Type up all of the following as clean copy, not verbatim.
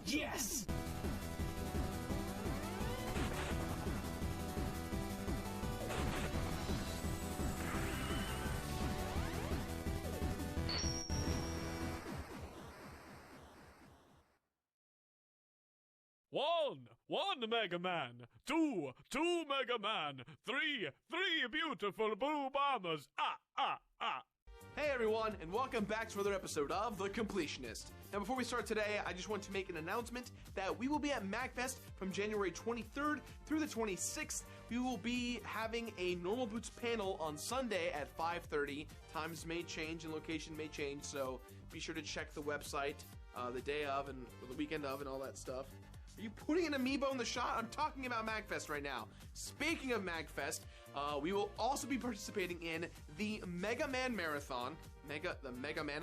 Yes! One Mega Man. Two Mega Man. Three beautiful blue bombers. Hey everyone, and welcome back to another episode of The Completionist. Now before we start today, I just want to make an announcement that we will be at MagFest from January 23rd through the 26th. We will be having a Normal Boots panel on Sunday at 5:30. Times may change and location may change, so be sure to check the website the day of and the weekend of and all that stuff. Are you putting an amiibo in the shot? I'm talking about MagFest right now. Speaking of MagFest, we will also be participating in the Mega Man Marathon. The Mega Man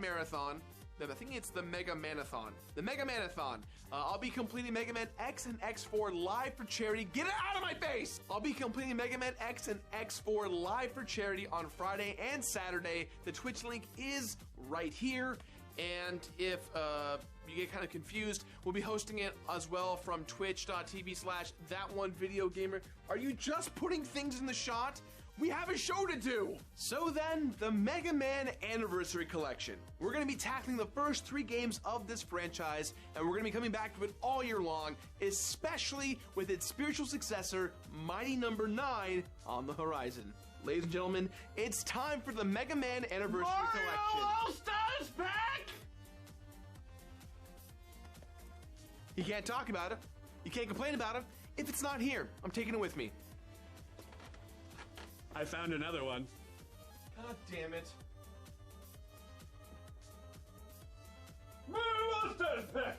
Marathon. I think it's the Mega Manathon. The Mega Manathon. I'll be completing Mega Man X and X4 live for charity. Get it out of my face! I'll be completing Mega Man X and X4 live for charity on Friday and Saturday. The Twitch link is right here. And if you get kind of confused, we'll be hosting it as well from twitch.tv/thatonevideogamer. Are you just putting things in the shot? We have a show to do! So then, the Mega Man Anniversary Collection. We're going to be tackling the first 3 games of this franchise, and we're going to be coming back to it all year long, especially with its spiritual successor, Mighty Number 9, on the horizon. Ladies and gentlemen, it's time for the Mega Man Anniversary Collection. All-Stars back! You can't talk about it. You can't complain about it. If it's not here, I'm taking it with me. I found another one. God damn it. All-Stars back!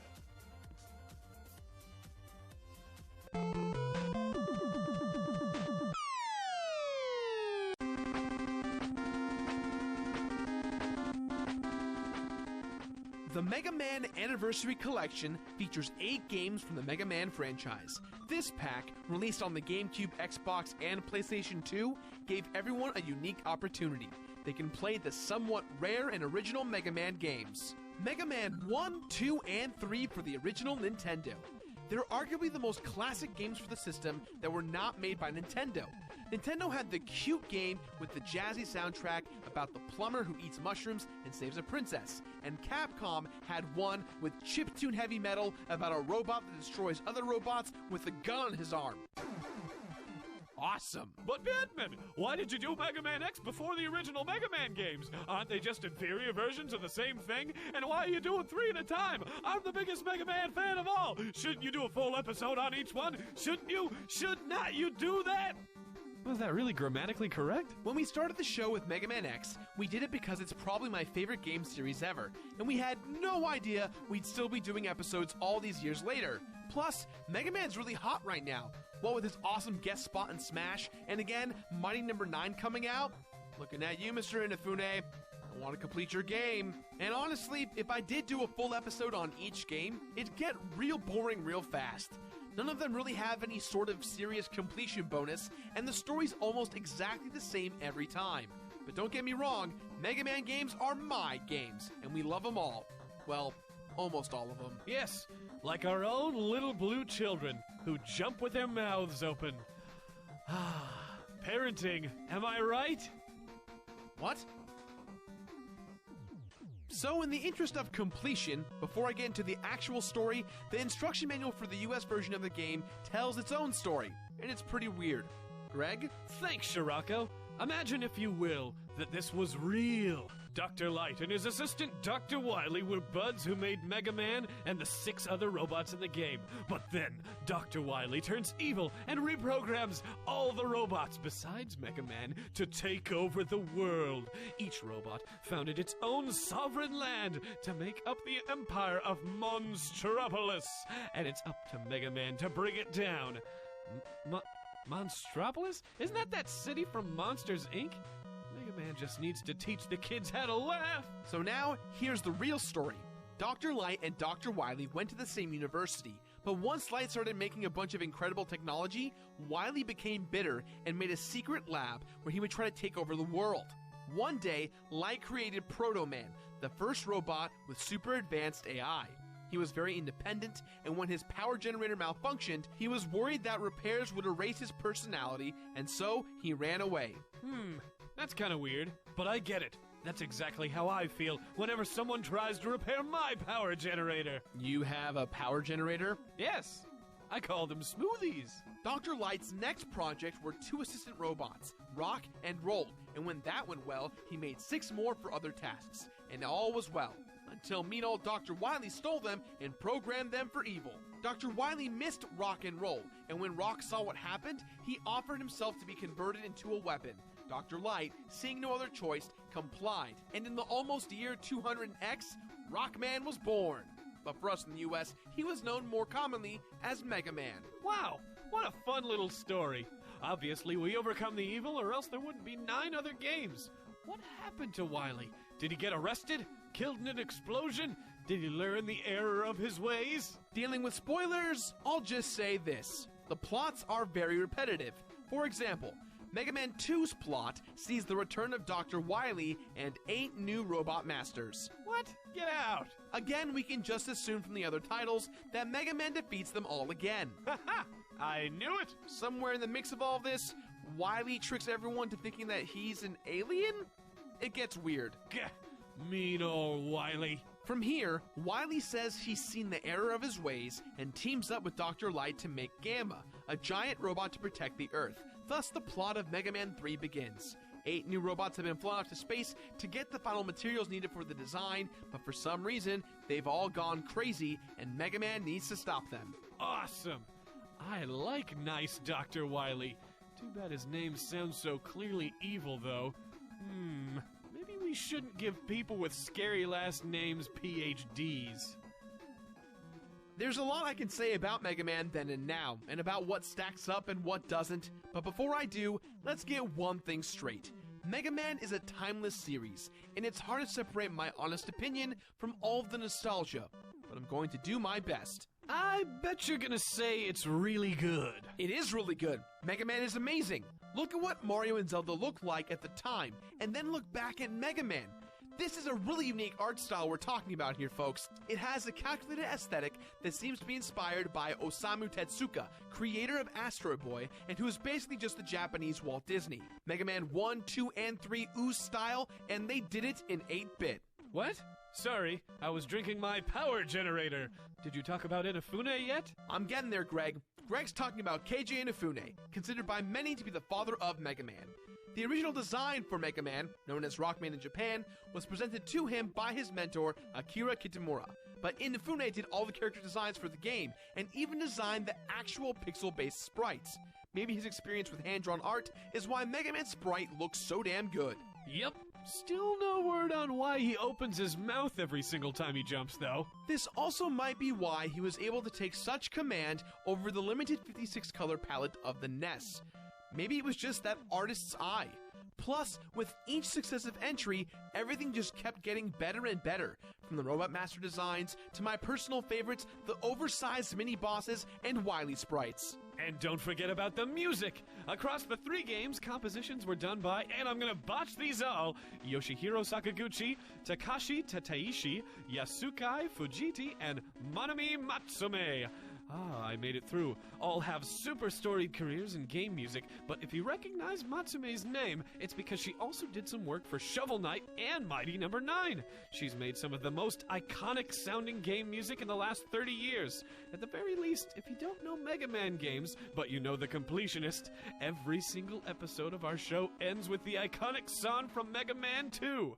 The Mega Man Anniversary Collection features 8 games from the Mega Man franchise. This pack, released on the GameCube, Xbox, and PlayStation 2, gave everyone a unique opportunity. They can play the somewhat rare and original Mega Man games. Mega Man 1, 2, and 3 for the original Nintendo. They're arguably the most classic games for the system that were not made by Nintendo. Nintendo had the cute game with the jazzy soundtrack about the plumber who eats mushrooms and saves a princess. And Capcom had one with chiptune heavy metal about a robot that destroys other robots with a gun on his arm. Awesome. But Batman, why did you do Mega Man X before the original Mega Man games? Aren't they just inferior versions of the same thing? And why are you doing 3 at a time? I'm the biggest Mega Man fan of all. Shouldn't you do a full episode on each one? Shouldn't you? Should not you do that? Was that really grammatically correct? When we started the show with Mega Man X, we did it because it's probably my favorite game series ever, and we had no idea we'd still be doing episodes all these years later. Plus, Mega Man's really hot right now. What with his awesome guest spot in Smash, and again, Mighty Number 9 coming out. Looking at you, Mr. Inafune. I want to complete your game. And honestly, if I did do a full episode on each game, it'd get real boring real fast. None of them really have any sort of serious completion bonus, and the story's almost exactly the same every time. But don't get me wrong, Mega Man games are my games, and we love them all. Well, almost all of them. Yes, like our own little blue children who jump with their mouths open. Parenting, am I right? What? So in the interest of completion, before I get into the actual story, the instruction manual for the US version of the game tells its own story, and it's pretty weird. Greg? Thanks, Shirako. Imagine, if you will, that this was real. Dr. Light and his assistant Dr. Wily were buds who made Mega Man and the 6 other robots in the game. But then, Dr. Wily turns evil and reprograms all the robots besides Mega Man to take over the world. Each robot founded its own sovereign land to make up the empire of Monstropolis. And it's up to Mega Man to bring it down. Monstropolis? Isn't that city from Monsters, Inc.? Mega Man just needs to teach the kids how to laugh. So now, here's the real story. Dr. Light and Dr. Wily went to the same university, but once Light started making a bunch of incredible technology, Wily became bitter and made a secret lab where he would try to take over the world. One day, Light created Proto Man, the first robot with super advanced AI. He was very independent, and when his power generator malfunctioned, he was worried that repairs would erase his personality, and so he ran away. That's kind of weird, but I get it. That's exactly how I feel whenever someone tries to repair my power generator. You have a power generator? Yes, I call them smoothies. Dr. Light's next project were 2 assistant robots, Rock and Roll, and when that went well, he made 6 more for other tasks, and all was well. Until mean old Dr. Wily stole them and programmed them for evil. Dr. Wily missed Rock and Roll, and when Rock saw what happened, he offered himself to be converted into a weapon. Dr. Light, seeing no other choice, complied, and in the almost year 200X, Rockman was born. But for us in the US, he was known more commonly as Mega Man. Wow, what a fun little story. Obviously, we overcome the evil, or else there wouldn't be 9 other games. What happened to Wily? Did he get arrested? Killed in an explosion? Did he learn the error of his ways? Dealing with spoilers, I'll just say this. The plots are very repetitive. For example, Mega Man 2's plot sees the return of Dr. Wily and 8 new robot masters. What? Get out! Again, we can just assume from the other titles that Mega Man defeats them all again. Haha! I knew it! Somewhere in the mix of all this, Wily tricks everyone to thinking that he's an alien? It gets weird. Gah, mean old Wily. From here, Wily says he's seen the error of his ways and teams up with Dr. Light to make Gamma, a giant robot to protect the Earth. Thus, the plot of Mega Man 3 begins. 8 new robots have been flown off to space to get the final materials needed for the design, but for some reason, they've all gone crazy, and Mega Man needs to stop them. Awesome! I like nice Dr. Wily. Too bad his name sounds so clearly evil, though. Maybe we shouldn't give people with scary last names PhDs. There's a lot I can say about Mega Man then and now, and about what stacks up and what doesn't, but before I do, let's get one thing straight. Mega Man is a timeless series, and it's hard to separate my honest opinion from all of the nostalgia, but I'm going to do my best. I bet you're gonna say it's really good. It is really good. Mega Man is amazing. Look at what Mario and Zelda looked like at the time, and then look back at Mega Man. This is a really unique art style we're talking about here, folks. It has a calculated aesthetic that seems to be inspired by Osamu Tezuka, creator of Astro Boy, and who is basically just the Japanese Walt Disney. Mega Man 1, 2, and 3 ooze style, and they did it in 8-bit. What? Sorry, I was drinking my power generator. Did you talk about Inafune yet? I'm getting there, Greg. Greg's talking about Keiji Inafune, considered by many to be the father of Mega Man. The original design for Mega Man, known as Rockman in Japan, was presented to him by his mentor, Akira Kitamura. But Inafune did all the character designs for the game, and even designed the actual pixel-based sprites. Maybe his experience with hand-drawn art is why Mega Man's sprite looks so damn good. Yep. Still no word on why he opens his mouth every single time he jumps, though. This also might be why he was able to take such command over the limited 56-color palette of the NES. Maybe it was just that artist's eye. Plus, with each successive entry, everything just kept getting better and better. From the Robot Master designs, to my personal favorites, the oversized mini-bosses and Wily sprites. And don't forget about the music! Across the 3 games, compositions were done by, and I'm gonna botch these all, Yoshihiro Sakaguchi, Takashi Tateishi, Yasukai Fujiti, and Manami Matsume. I made it through. All have super storied careers in game music, but if you recognize Matsume's name, it's because she also did some work for Shovel Knight and Mighty No. 9. She's made some of the most iconic sounding game music in the last 30 years. At the very least, if you don't know Mega Man games, but you know The Completionist, every single episode of our show ends with the iconic song from Mega Man 2.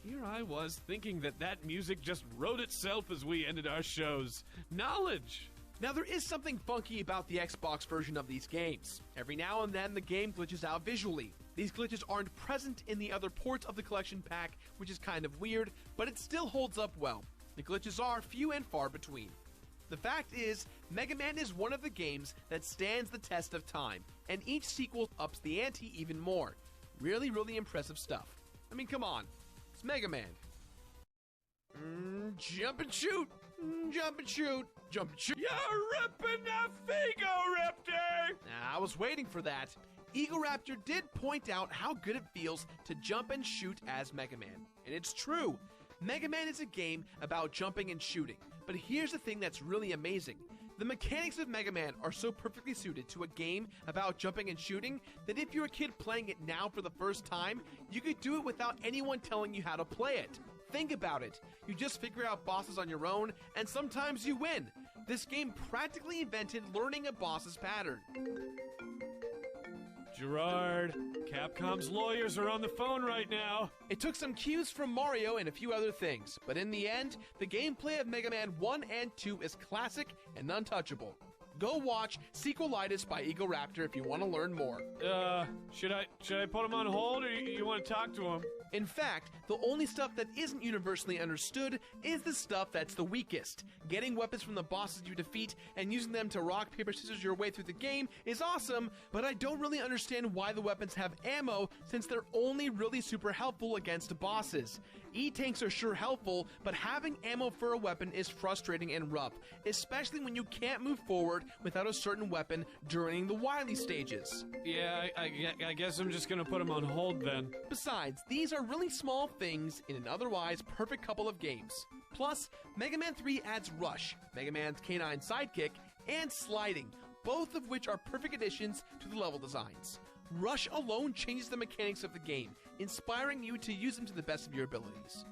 Here I was thinking that music just wrote itself as we ended our shows. Knowledge! Now there is something funky about the Xbox version of these games. Every now and then the game glitches out visually. These glitches aren't present in the other ports of the collection pack, which is kind of weird, but it still holds up well. The glitches are few and far between. The fact is, Mega Man is one of the games that stands the test of time, and each sequel ups the ante even more. Really, really impressive stuff. I mean, come on. Mega Man. Jump and shoot! Jump and shoot! jump and shoot. You're ripping the Figo-Raptor! I was waiting for that. Egoraptor did point out how good it feels to jump and shoot as Mega Man. And it's true. Mega Man is a game about jumping and shooting. But here's the thing that's really amazing. The mechanics of Mega Man are so perfectly suited to a game about jumping and shooting that if you're a kid playing it now for the first time, you could do it without anyone telling you how to play it. Think about it. You just figure out bosses on your own, and sometimes you win. This game practically invented learning a boss's pattern. Gerard, Capcom's lawyers are on the phone right now. It took some cues from Mario and a few other things, but in the end, the gameplay of Mega Man 1 and 2 is classic and untouchable. Go watch Sequelitis by Egoraptor if you want to learn more. Should I put him on hold, or you want to talk to him? In fact, the only stuff that isn't universally understood is the stuff that's the weakest. Getting weapons from the bosses you defeat and using them to rock, paper, scissors your way through the game is awesome, but I don't really understand why the weapons have ammo since they're only really super helpful against bosses. E-tanks are sure helpful, but having ammo for a weapon is frustrating and rough, especially when you can't move forward without a certain weapon during the Wily stages. Yeah, I guess I'm just gonna put him on hold then. Besides, these are really small things in an otherwise perfect couple of games. Plus, Mega Man 3 adds Rush, Mega Man's canine sidekick, and Sliding, both of which are perfect additions to the level designs. Rush alone changes the mechanics of the game, inspiring you to use them to the best of your abilities.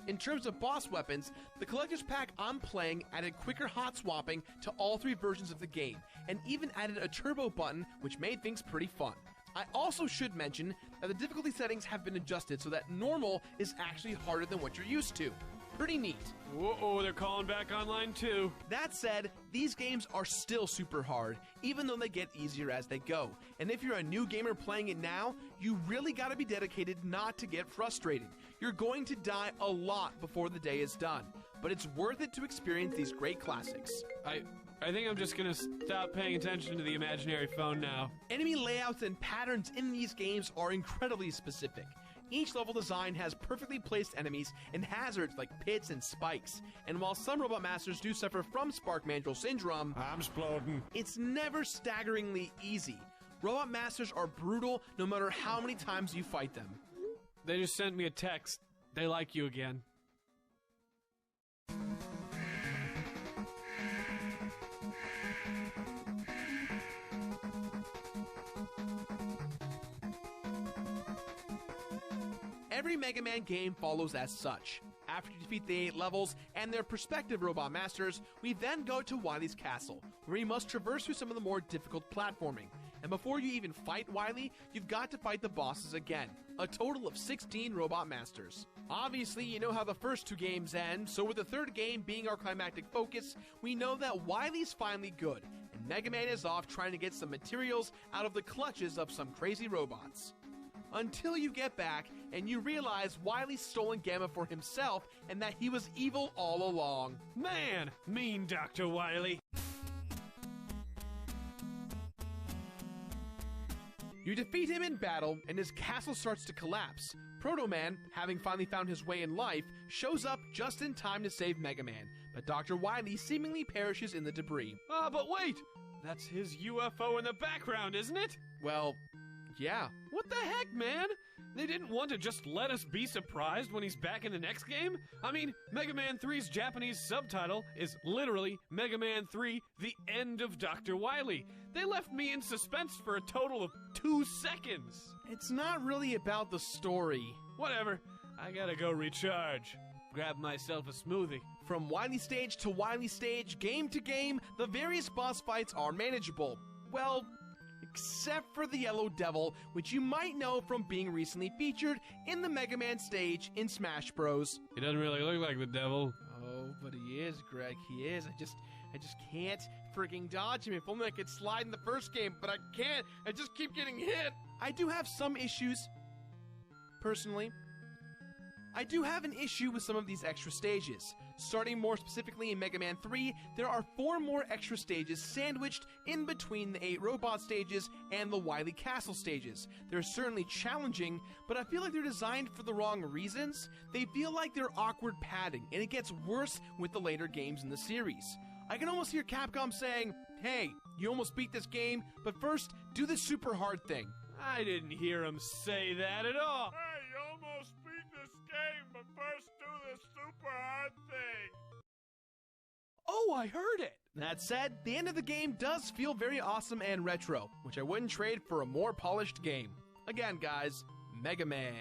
In terms of boss weapons, the Collector's Pack I'm playing added quicker hot swapping to all 3 versions of the game, and even added a turbo button, which made things pretty fun. I also should mention that the difficulty settings have been adjusted so that normal is actually harder than what you're used to. Pretty neat. Whoa, they're calling back online too. That said, these games are still super hard, even though they get easier as they go. And if you're a new gamer playing it now, you really gotta be dedicated not to get frustrated. You're going to die a lot before the day is done, but it's worth it to experience these great classics. I think I'm just gonna stop paying attention to the imaginary phone now. Enemy layouts and patterns in these games are incredibly specific. Each level design has perfectly placed enemies and hazards like pits and spikes. And while some Robot Masters do suffer from Spark Mandrill Syndrome, I'm exploding. It's never staggeringly easy. Robot Masters are brutal no matter how many times you fight them. They just sent me a text. They like you again. Every Mega Man game follows as such. After you defeat the 8 levels and their prospective Robot Masters, we then go to Wily's castle, where you must traverse through some of the more difficult platforming. And before you even fight Wily, you've got to fight the bosses again, a total of 16 Robot Masters. Obviously, you know how the first 2 games end, so with the third game being our climactic focus, we know that Wily's finally good, and Mega Man is off trying to get some materials out of the clutches of some crazy robots. Until you get back and you realize Wily's stolen Gamma for himself and that he was evil all along. Man, mean Dr. Wily. You defeat him in battle and his castle starts to collapse. Proto Man, having finally found his way in life, shows up just in time to save Mega Man, but Dr. Wily seemingly perishes in the debris. But wait! That's his UFO in the background, isn't it? Well, yeah. What the heck, man? They didn't want to just let us be surprised when he's back in the next game? I mean, Mega Man 3's Japanese subtitle is literally Mega Man 3, The End of Dr. Wily. They left me in suspense for a total of 2 seconds. It's not really about the story. Whatever. I gotta go recharge. Grab myself a smoothie. From Wily stage to Wily stage, game to game, the various boss fights are manageable. Well, except for the Yellow Devil, which you might know from being recently featured in the Mega Man stage in Smash Bros. He doesn't really look like the devil. Oh, but he is, Greg. He is. I just can't freaking dodge him. If only I could slide in the first game, but I can't. I just keep getting hit. I do have some issues, personally. I do have an issue with some of these extra stages. Starting more specifically in Mega Man 3, there are 4 more extra stages sandwiched in between the 8 robot stages and the Wily Castle stages. They're certainly challenging, but I feel like they're designed for the wrong reasons. They feel like they're awkward padding, and it gets worse with the later games in the series. I can almost hear Capcom saying, hey, you almost beat this game, but first, do the super hard thing. I didn't hear him say that at all. Hey, you almost beat this game, but first do the super hard thing. Oh, I heard it! That said, the end of the game does feel very awesome and retro, which I wouldn't trade for a more polished game. Again, guys, Mega Man.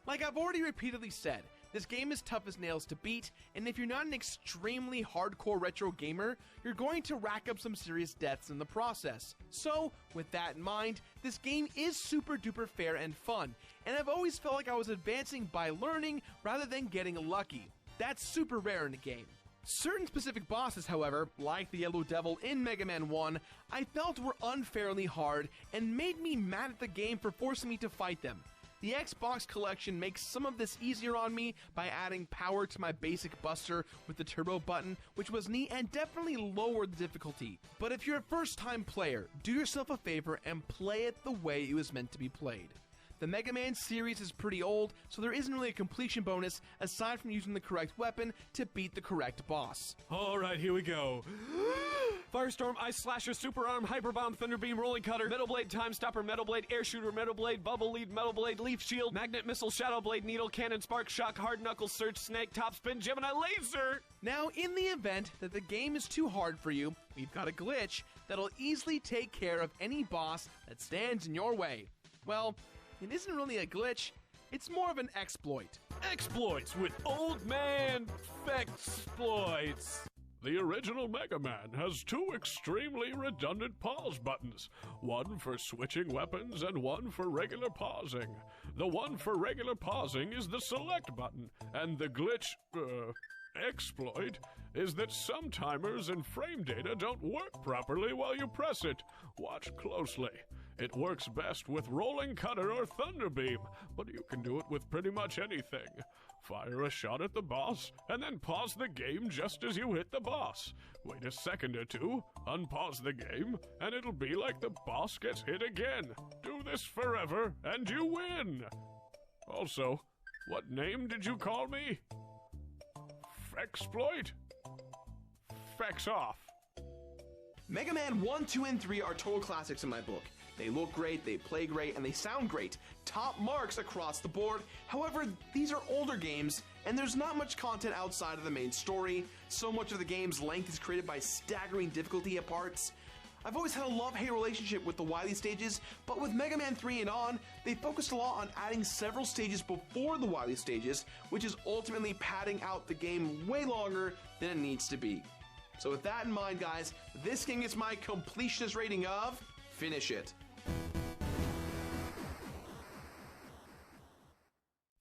Like I've already repeatedly said, this game is tough as nails to beat, and if you're not an extremely hardcore retro gamer, you're going to rack up some serious deaths in the process. So, with that in mind, this game is super duper fair and fun, and I've always felt like I was advancing by learning rather than getting lucky. That's super rare in a game. Certain specific bosses, however, like the Yellow Devil in Mega Man 1, I felt were unfairly hard and made me mad at the game for forcing me to fight them. The Xbox collection makes some of this easier on me by adding power to my basic buster with the turbo button, which was neat and definitely lowered the difficulty. But if you're a first-time player, do yourself a favor and play it the way it was meant to be played. The Mega Man series is pretty old, so there isn't really a completion bonus aside from using the correct weapon to beat the correct boss. Alright, here we go. Firestorm, Ice Slasher, Super Arm, Hyper Bomb, Thunder Beam, Rolling Cutter, Metal Blade, Time Stopper, Metal Blade, Air Shooter, Metal Blade, Bubble Lead, Metal Blade, Leaf Shield, Magnet Missile, Shadow Blade, Needle Cannon, Spark Shock, Hard Knuckle, Surge Snake, Top Spin, Gemini Laser! Now, in the event that the game is too hard for you, we've got a glitch that'll easily take care of any boss that stands in your way. Well, it isn't really a glitch, it's more of an exploit. Exploits with Old Man Fexploits. The original Mega Man has two extremely redundant pause buttons, one for switching weapons and one for regular pausing. The one for regular pausing is the select button, and the glitch, exploit, is that some timers and frame data don't work properly while you press it. Watch closely. It works best with Rolling Cutter or Thunder Beam, but you can do it with pretty much anything. Fire a shot at the boss, and then pause the game just as you hit the boss. Wait a second or two, unpause the game, and it'll be like the boss gets hit again. Do this forever, and you win! Also, what name did you call me? Fexploit? Fex off. Mega Man 1, 2, and 3 are total classics in my book. They look great, they play great, and they sound great. Top marks across the board. However, these are older games, and there's not much content outside of the main story. So much of the game's length is created by staggering difficulty at parts. I've always had a love-hate relationship with the Wily stages, but with Mega Man 3 and on, they focused a lot on adding several stages before the Wily stages, which is ultimately padding out the game way longer than it needs to be. So with that in mind, guys, this game gets my completionist rating of finish it.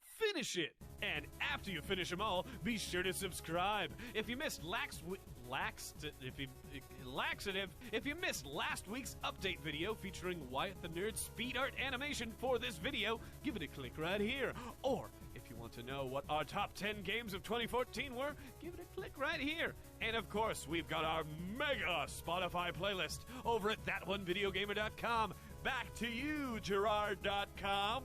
Finish it! And after you finish them all, be sure to subscribe. If you missed if you missed last week's update video featuring Wyatt the Nerd's speed art animation for this video, give it a click right here. Or if you want to know what our top 10 games of 2014 were, give it a click right here. And of course, we've got our mega Spotify playlist over at thatonevideogamer.com. Back to you, Gerard.com.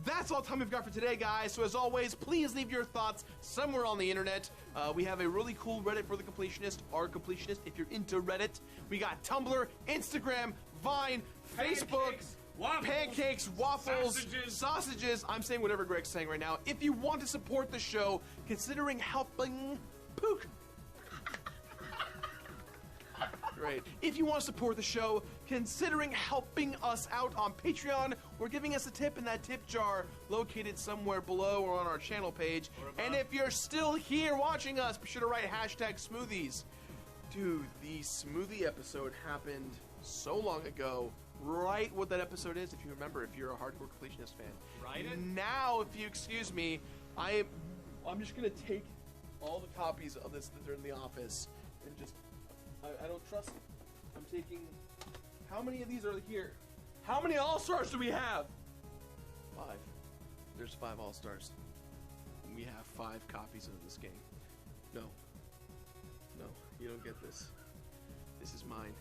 That's all the time we've got for today, guys. So as always, please leave your thoughts somewhere on the internet. We have a really cool Reddit for the Completionist, our Completionist, if you're into Reddit. We got Tumblr, Instagram, Vine, Facebook, pancakes, waffles, sausages. I'm saying whatever Greg's saying right now. If you want to support the show, considering helping Pook. Great. If you want to support the show, considering helping us out on Patreon, we're giving us a tip in that tip jar located somewhere below or on our channel page. And if you're still here watching us, be sure to write #smoothies. Dude, the smoothie episode happened so long ago. Write what that episode is if you remember, if you're a hardcore Completionist fan. Write it? Now, if you excuse me, I'm just going to take all the copies of this that are in the office and just... I don't trust it. I'm taking... How many of these are here? How many All-Stars do we have? 5. There's 5 All-Stars. We have 5 copies of this game. No. No, you don't get this. This is mine.